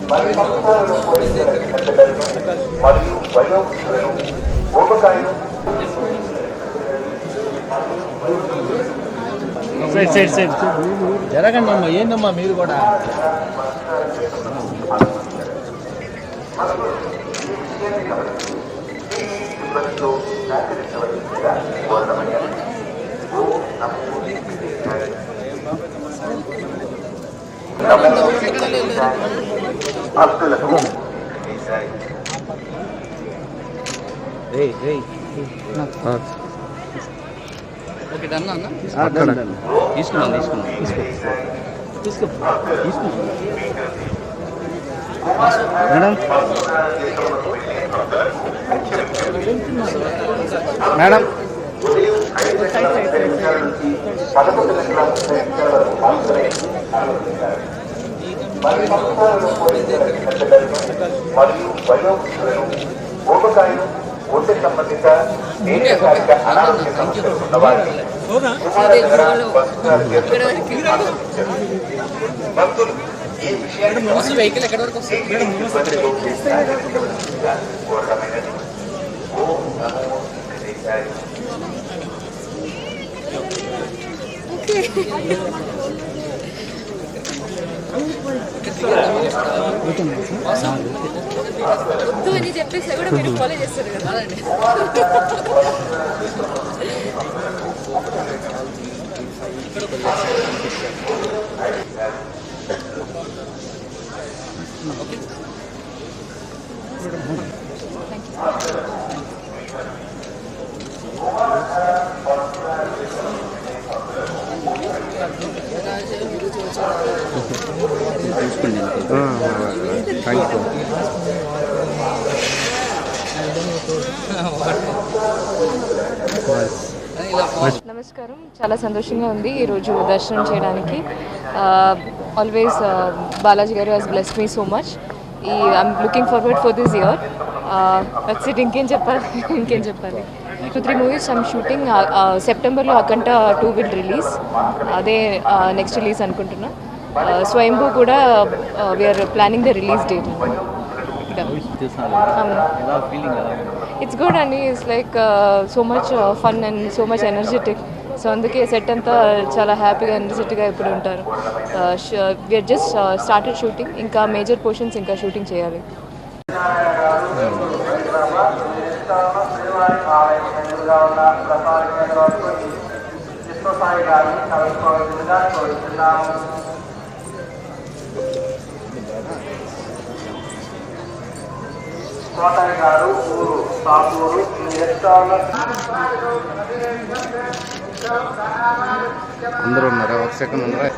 మరి సంస్థలను పోలించిన చిన్నపిల్లలను మరియు వయోవృద్ధులను ఊబకాయం సైడ్ సైడ్ సైడ్ జరగండి అమ్మా. ఏందమ్మా మీరు కూడా ఓకే డన్ అన్న తీసుకున్నాను తీసుకో మేడం మేడం మరి సంస్థలను పోలించిన చిన్నపిల్లలను మరియు వయోవృద్ధులను ఊబకాయం గుండె సంబంధిత దీర్ఘకాలిక అనారోగ్య సమస్యలు ఉన్నవారిని భక్తులు ఈ విషయాన్ని వెహికల్ ఎక్కడి వరకు కోరడమైనది. ఓం నమో వెంకటేశాయ. వద్దు అని చెప్పేసి కూడా మీరు ఫాలో చేస్తారు కదా. చూసుకోండి. Thank you. నమస్కారం. చాలా సంతోషంగా ఉంది ఈరోజు దర్శనం చేయడానికి. ఆల్వేస్ బాలాజీ గారు has blessed me so much. I'm looking forward for this year. That's it. ఇంకేం చెప్పాలి. 2-3 మూవీస్ ఐమ్ షూటింగ్. సెప్టెంబర్లో అకంట 2 విల్ రిలీజ్. అదే నెక్స్ట్ రిలీజ్ అనుకుంటున్నా. స్వయంభూ కూడా we're planning the release date. It's good అండి. It's like so much fun and so much energetic. So అందుకే set అంతా చాలా హ్యాపీగా ఎనర్జెటిక్గా ఎప్పుడు ఉంటారు. We're just started shooting. ఇంకా మేజర్ పోర్షన్స్ ఇంకా షూటింగ్ చేయాలి. కోటయ్య గారు ఊరు సాపూరు అందరూ ఉన్నారా? ఒక సెకండ్ ఉన్నారా?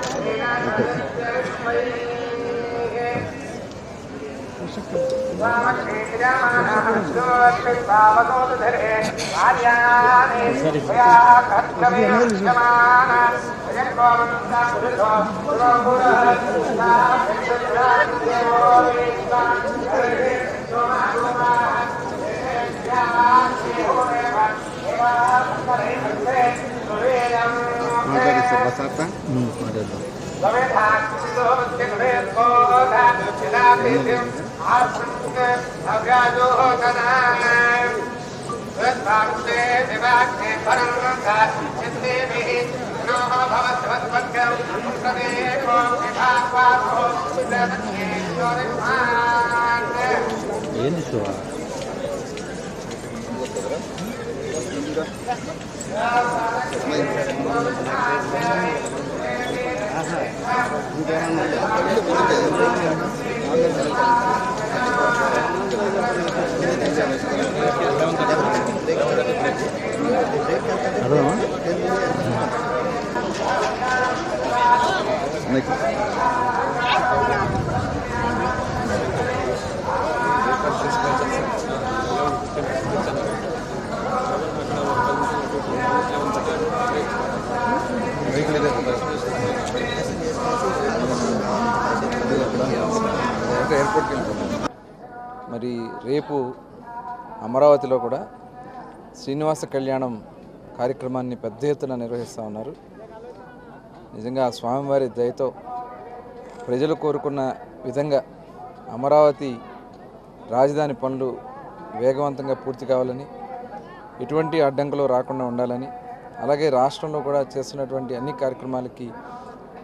ఏంది షో? అర్థమా? మరి రేపు అమరావతిలో కూడా శ్రీనివాస కళ్యాణం కార్యక్రమాన్ని పెద్ద ఎత్తున నిర్వహిస్తూ ఉన్నారు. నిజంగా స్వామివారి దయతో ప్రజలు కోరుకున్న విధంగా అమరావతి రాజధాని పనులు వేగవంతంగా పూర్తి కావాలని, ఎటువంటి అడ్డంకులు రాకుండా ఉండాలని, అలాగే రాష్ట్రంలో కూడా చేస్తున్నటువంటి అన్ని కార్యక్రమాలకి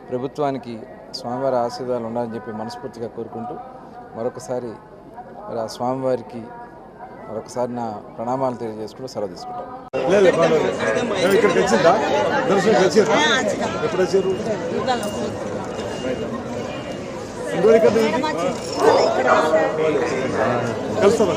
ప్రభుత్వానికి స్వామివారి ఆశీర్వాదాలు ఉండాలని చెప్పి మనస్ఫూర్తిగా కోరుకుంటూ మరొకసారి మరి ఆ స్వామివారికి మరొకసారి నా ప్రణామాలు తెలియజేసుకుంటూ సెలవు తీసుకుంటాను. ఇక్కడికి వచ్చిందా దర్శనం వచ్చిందా? ఎప్పుడు వచ్చారు? కలుస్తారా?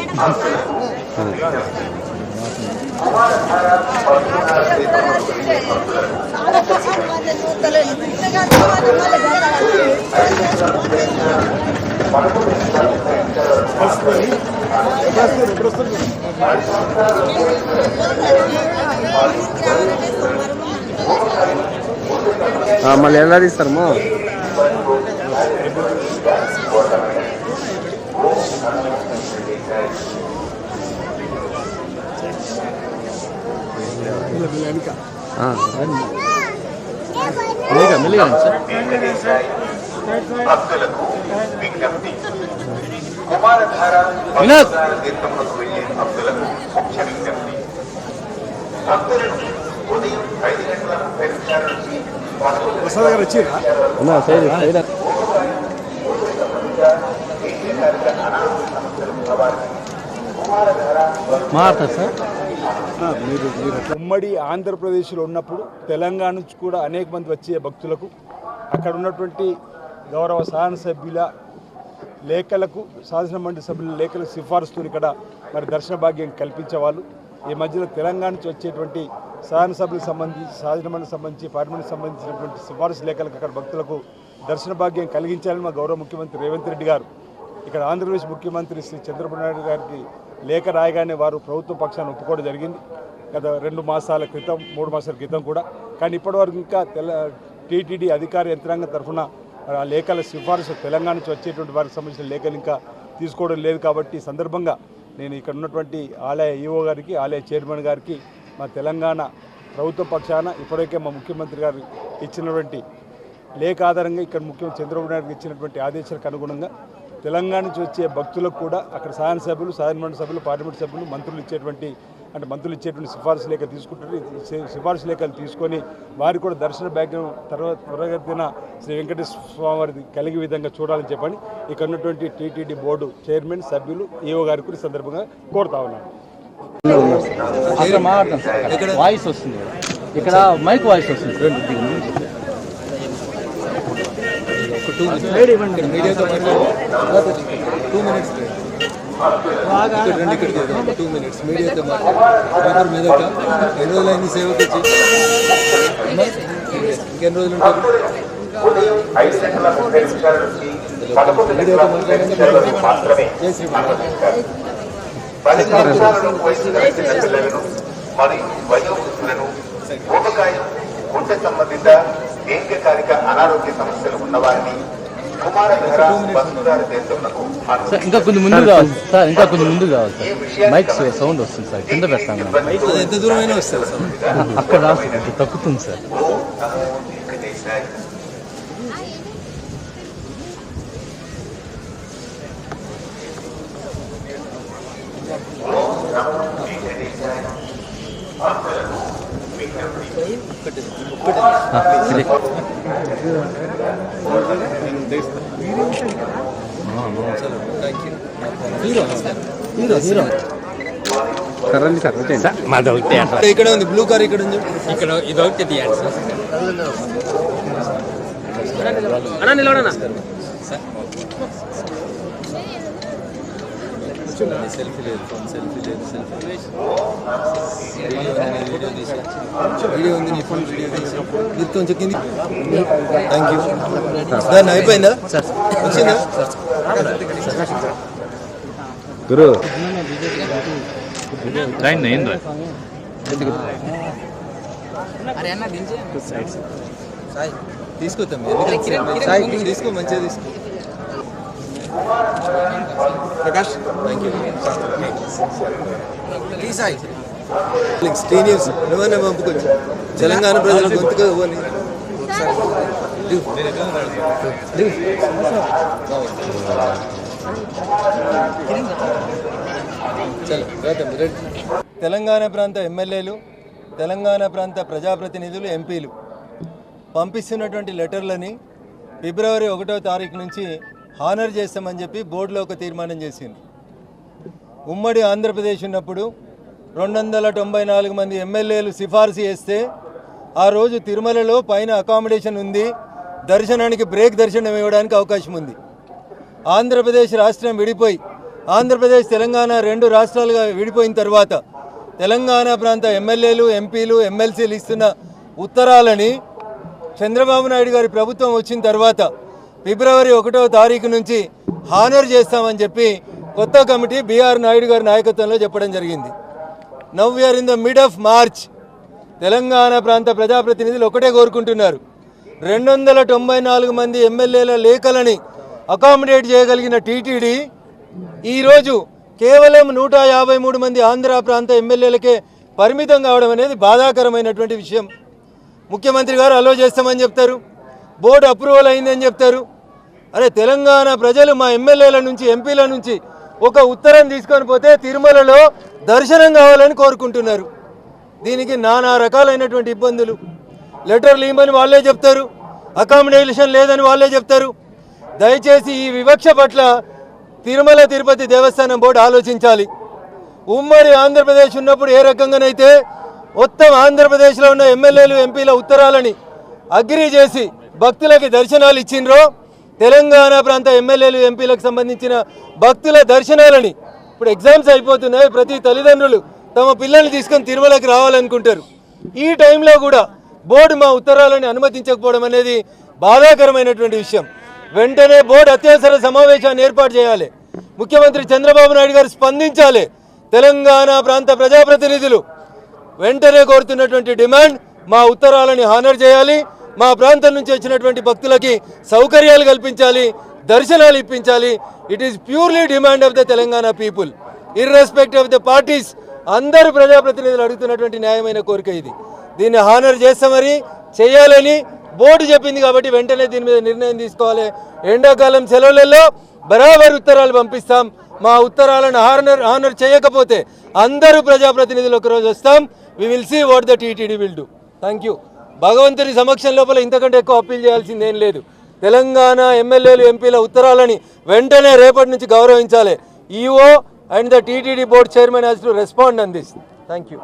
మళ్ళీ ఎలా తీస్తారమ్మా? మెల్లిగా భక్తులకు విజ్ఞప్తి. కుమారధార తీర్థములకు వెళ్లే భక్తులకు ముఖ్య విజ్ఞప్తి. భక్తులను ఉదయం 5 గంటల 30 నిమిషాల నుంచి ప్రసాద్ గారు వచ్చిరా? మీరు ఉమ్మడి ఆంధ్రప్రదేశ్లో ఉన్నప్పుడు తెలంగాణ నుంచి కూడా అనేక మంది వచ్చే భక్తులకు అక్కడ ఉన్నటువంటి గౌరవ శాసనసభ్యుల లేఖలకు, శాసనమండలి సభ్యుల లేఖలకు సిఫారసుతో ఇక్కడ మరి దర్శన భాగ్యం కల్పించేవాళ్ళు. ఈ మధ్యలో తెలంగాణ నుంచి వచ్చేటువంటి శాసనసభ్యులకు సంబంధించి, శాసనమండలికి సంబంధించి, పార్లమెంట్కి సంబంధించినటువంటి సిఫారసు లేఖలకు అక్కడ భక్తులకు దర్శన భాగ్యం కలిగించాలని మా గౌరవ ముఖ్యమంత్రి రేవంత్ రెడ్డి గారు ఇక్కడ ఆంధ్రప్రదేశ్ ముఖ్యమంత్రి శ్రీ చంద్రబాబు నాయుడు గారికి లేఖ రాయగానే వారు ప్రభుత్వ పక్షాన్ని ఒప్పుకోవడం జరిగింది గత 2 మాసాల క్రితం, 3 మాసాల క్రితం కూడా. కానీ ఇప్పటివరకు ఇంకా టీటీడీ అధికార యంత్రాంగం తరఫున ఆ లేఖల సిఫారసు తెలంగాణ నుంచి వచ్చేటువంటి వారికి సంబంధించిన లేఖలు ఇంకా తీసుకోవడం లేదు. కాబట్టి ఈ సందర్భంగా నేను ఇక్కడ ఉన్నటువంటి ఆలయ ఈఓ గారికి, ఆలయ చైర్మన్ గారికి మా తెలంగాణ ప్రభుత్వ పక్షాన ఇప్పటికే మా ముఖ్యమంత్రి గారు ఇచ్చినటువంటి లేఖ ఆధారంగా ఇక్కడ ముఖ్యమంత్రి చంద్రబాబు నాయుడు ఇచ్చినటువంటి ఆదేశాలకు అనుగుణంగా తెలంగాణ నుంచి వచ్చే భక్తులకు కూడా అక్కడ శాసనసభ్యులు, శాసనమండలి సభ్యులు, పార్లమెంట్ సభ్యులు, మంత్రులు ఇచ్చేటువంటి సిఫారసు లేఖ తీసుకుంటారు. సిఫారసు లేఖలు తీసుకొని వారికి కూడా దర్శన భాగ్యం త్వరగతిన శ్రీ వెంకటేశ్వర స్వామి వారిది కలిగే విధంగా చూడాలని చెప్పని ఇక్కడ ఉన్నటువంటి టీటీడీ బోర్డు చైర్మన్, సభ్యులు, ఈఓ గారికి కూడా సందర్భంగా కోరుతా ఉన్నాను. వాయిస్ వస్తుంది, ఇక్కడ మైక్ వాయిస్ వస్తుంది. మీడియాతో 2 మినిట్స్ ఇక్కడ 2 మినిట్స్ మీడియాతో మాట్లాడారు. మీదట ఎన్ని రోజులైంది సేవకు వచ్చి? ఇంకెన్ని రోజులు ఉంటారు? ఉదయం 5 గంటల 30 నిమిషాల నుంచి 11 గంటల 30 నిమిషాల వరకు మాత్రమే అనుమతిస్తారు. 10 సంవత్సరాలను వయసు కలిగిన పిల్లలను మరియు వయోవృద్ధులను, ఊబకాయం, గుండె సంబంధిత దీర్ఘకాలిక అనారోగ్య సమస్యలు ఉన్నవారిని కుమారధార బంధుదారు దేశంలో ఇంకా కొంచెం ముందు కావాలి సార్, ఇంకా కొంచెం ముందు కావాలి సార్. మైక్ సౌండ్ వస్తుంది సార్, కింద పెడతాను. ఎంత దూరమైనా వస్తుంది సార్, అక్కడ రాస్తుంది, తక్కుతుంది సార్. ఇక్కడ ఉంది బ్లూ కార్, ఇక్కడ ఉంది, ఇక్కడ ఇది ఒకటి తీయండి సార్. నిలవడనా సెల్ఫీ లేదు, సెల్ఫీ లేదు, వీడియో ఉంది, నీ ఫోన్ వీడియో తీసి మీరు కొంచెం కింది. Thank you. దాన్ని అయిపోయిందా సార్? వచ్చిందా గురు? తీసుకొద్దాం, తీసుకో, మంచిగా తీసుకో. Prakash thank you. న్యూస్ నువ్వన్నా పంపుకోవచ్చు. తెలంగాణ ప్రజల గొంతుగా ఇవ్వాలి. తెలంగాణ ప్రాంత ఎమ్మెల్యేలు, తెలంగాణ ప్రాంత ప్రజాప్రతినిధులు, ఎంపీలు పంపిస్తున్నటువంటి లెటర్లని ఫిబ్రవరి 1వ తారీఖు నుంచి హానర్ చేస్తామని చెప్పి బోర్డులో ఒక తీర్మానం చేసింది. ఉమ్మడి ఆంధ్రప్రదేశ్ ఉన్నప్పుడు 294 మంది ఎమ్మెల్యేలు సిఫార్సు చేస్తే ఆ రోజు తిరుమలలో పైన అకామిడేషన్ ఉంది, దర్శనానికి బ్రేక్ దర్శనం ఇవ్వడానికి అవకాశం ఉంది. ఆంధ్రప్రదేశ్ రాష్ట్రం విడిపోయి ఆంధ్రప్రదేశ్ తెలంగాణ 2 రాష్ట్రాలుగా విడిపోయిన తర్వాత తెలంగాణ ప్రాంత ఎమ్మెల్యేలు, ఎంపీలు, ఎమ్మెల్సీలు ఇస్తున్న ఉత్తరాలని చంద్రబాబు నాయుడు గారి ప్రభుత్వం వచ్చిన తర్వాత ఫిబ్రవరి 1వ తారీఖు నుంచి హానర్ చేస్తామని చెప్పి కొత్త కమిటీ బీఆర్ నాయుడు గారి నాయకత్వంలో చెప్పడం జరిగింది. Now we are in the mid of March. Telangana ప్రాంత ప్రజాప్రతినిధులు ఒకటే కోరుకుంటున్నారు, 294 మంది ఎమ్మెల్యేల లేఖలని అకామిడేట్ చేయగలిగిన టీటీడీ ఈరోజు కేవలం 153 మంది ఆంధ్ర ప్రాంత ఎమ్మెల్యేలకే పరిమితం కావడం అనేది బాధాకరమైనటువంటి విషయం. ముఖ్యమంత్రి గారు అలో చేస్తామని చెప్తారు, బోర్డు అప్రూవల్ అయిందని చెప్తారు. అరే తెలంగాణ ప్రజలు మా ఎమ్మెల్యేల నుంచి, ఎంపీల నుంచి ఒక ఉత్తరం తీసుకొని పోతే తిరుమలలో దర్శనం కావాలని కోరుకుంటున్నారు. దీనికి నానా రకాలైనటువంటి ఇబ్బందులు. లెటర్లు ఇవ్వమని వాళ్ళే చెప్తారు, అకామిడేషన్ లేదని వాళ్ళే చెప్తారు. దయచేసి ఈ వివక్ష పట్ల తిరుమల తిరుపతి దేవస్థానం బోర్డు ఆలోచించాలి. ఉమ్మడి ఆంధ్రప్రదేశ్ ఉన్నప్పుడు ఏ రకంగానైతే మొత్తం ఆంధ్రప్రదేశ్లో ఉన్న ఎమ్మెల్యేలు, ఎంపీల ఉత్తరాలని అగ్రీ చేసి భక్తులకి దర్శనాలు ఇచ్చిండ్రో, తెలంగాణ ప్రాంత ఎమ్మెల్యేలు, ఎంపీలకు సంబంధించిన భక్తుల దర్శనాలని ఇప్పుడు ఎగ్జామ్స్ అయిపోతున్నాయి. ప్రతి తల్లిదండ్రులు తమ పిల్లల్ని తీసుకొని తిరుమలకి రావాలనుకుంటారు. ఈ టైంలో కూడా బోర్డు మా ఉత్తరాలని అనుమతించకపోవడం అనేది బాధాకరమైనటువంటి విషయం. వెంటనే బోర్డు అత్యవసర సమావేశాన్ని ఏర్పాటు చేయాలి. ముఖ్యమంత్రి చంద్రబాబు నాయుడు గారు స్పందించాలి. తెలంగాణ ప్రాంత ప్రజాప్రతినిధులు వెంటనే కోరుతున్నటువంటి డిమాండ్, మా ఉత్తరాలని హానర్ చేయాలి, మా ప్రాంతం నుంచి వచ్చినటువంటి భక్తులకి సౌకర్యాలు కల్పించాలి, దర్శనాలు ఇప్పించాలి. It is purely demand of the Telangana people, irrespective of the parties. అందరూ ప్రజాప్రతినిధులు అడుగుతున్నటువంటి న్యాయమైన కోరిక ఇది. దీన్ని హానర్ చేస్తామని చేయాలని బోర్డు చెప్పింది కాబట్టి వెంటనే దీని మీద నిర్ణయం తీసుకోవాలి. ఎండాకాలం సెలవులలో బరాబర్ ఉత్తరాలు పంపిస్తాం. మా ఉత్తరాలను హానర్ చేయకపోతే అందరూ ప్రజాప్రతినిధులు ఒకరోజు వస్తాం. We will see what the TTD will do. Thank you. భగవంతుని సమక్షం లోపల ఇంతకంటే ఎక్కువ అప్పీల్ చేయాల్సింది ఏం లేదు. తెలంగాణ ఎమ్మెల్యేలు, ఎంపీల ఉత్తరాలని వెంటనే రేపటి నుంచి గౌరవించాలి. EO and the TTD board chairman has to respond on this. Thank you.